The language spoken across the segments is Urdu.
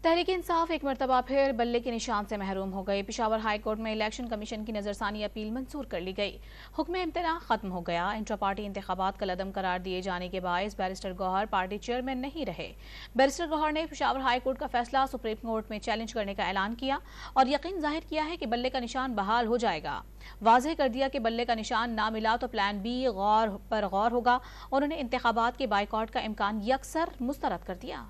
تحریک انصاف ایک مرتبہ پھر بلے کے نشان سے محروم ہو گئی۔ پشاور ہائی کورٹ میں الیکشن کمیشن کی نظرثانی اپیل منظور کر لی گئی۔ حکم امتناع ختم ہو گیا۔ انٹرا پارٹی انتخابات کالعدم قرار دیے جانے کے باعث بیرسٹر گوہر پارٹی چیئرمین نہیں رہے۔ بیرسٹر گوہر نے پشاور ہائی کورٹ کا فیصلہ سپریم کورٹ میں چیلنج کرنے کا اعلان کیا اور یقین ظاہر کیا ہے کہ بلے کا نشان بحال ہو جائے گا۔ واضح کر دیا کہ بلے کا نشان نہ ملا تو پلان بی پر غور ہوگا۔ انہوں نے انتخابات کے بائیکاٹ کا امکان یکسر مسترد کر دیا۔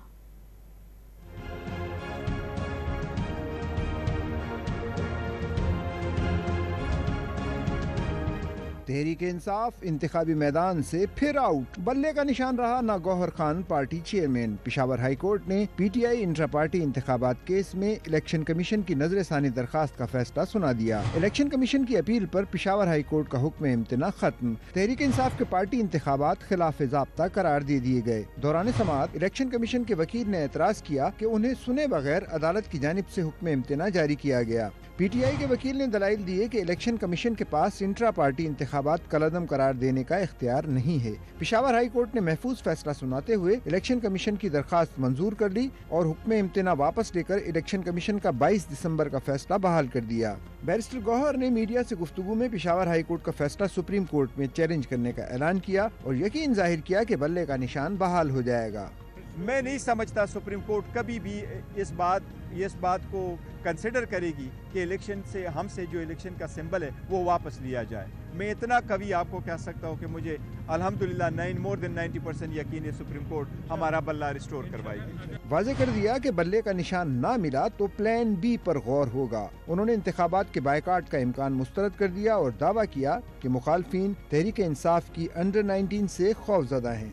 تحریک انصاف انتخابی میدان سے پھر آؤٹ، بلے کا نشان رہا نہ Gohar Khan party chairman. Peshawar high court نے P T I intra party انتخابات کیس میں الیکشن کمیشن کی نظر ثانی درخواست کا فیصلہ سنا دیا۔ الیکشن کمیشن کی اپیل پر پشاور ہائی کورٹ کا حکم امتناع ختم۔ تحریک انصاف کے پارٹی انتخابات خلاف ضابطہ قرار دے دیے گئے۔ دوران سماعت الیکشن کمیشن کے وکیل نے اعتراض کیا کہ انہیں سنے بغیر عدالت کی جانب سے حکم امتناع جاری کیا گیا۔ پی ٹی آئی کے وکیل نے دلائل دیے کہ الیکشن کمیشن کے پاس انٹرا پارٹی انتخابات کالعدم قرار دینے کا اختیار نہیں ہے۔ پشاور ہائی کورٹ نے محفوظ فیصلہ سناتے ہوئے الیکشن کمیشن کی درخواست منظور کر لی اور حکم امتناع واپس لے کر الیکشن کمیشن کا 22 دسمبر کا فیصلہ بحال کر دیا۔ بیرسٹر گوہر نے میڈیا سے گفتگو میں پشاور ہائی کورٹ کا فیصلہ سپریم کورٹ میں چیلنج کرنے کا اعلان کیا اور یقین ظاہر کیا کہ بلے کا نشان بحال ہو جائے گا۔ میں نہیں سمجھتا سپریم کورٹ کبھی بھی اس بات کو کنسیڈر کرے گی کہ الیکشن سے ہم سے جو الیکشن کا سمبل ہے وہ واپس لیا جائے۔ میں اتنا کبھی آپ کو کہہ سکتا ہوں کہ مجھے الحمدللہ more than 90% یقین ہے سپریم کورٹ ہمارا بلہ ریسٹور کروائے گی۔ واضح کر دیا کہ بلے کا نشان نہ ملا تو پلان بی پر غور ہوگا۔ انہوں نے انتخابات کے بائیکاٹ کا امکان مسترد کر دیا اور دعویٰ کیا کہ مخالفین تحریک انصاف کی انڈر 19 سے خوفزدہ ہیں۔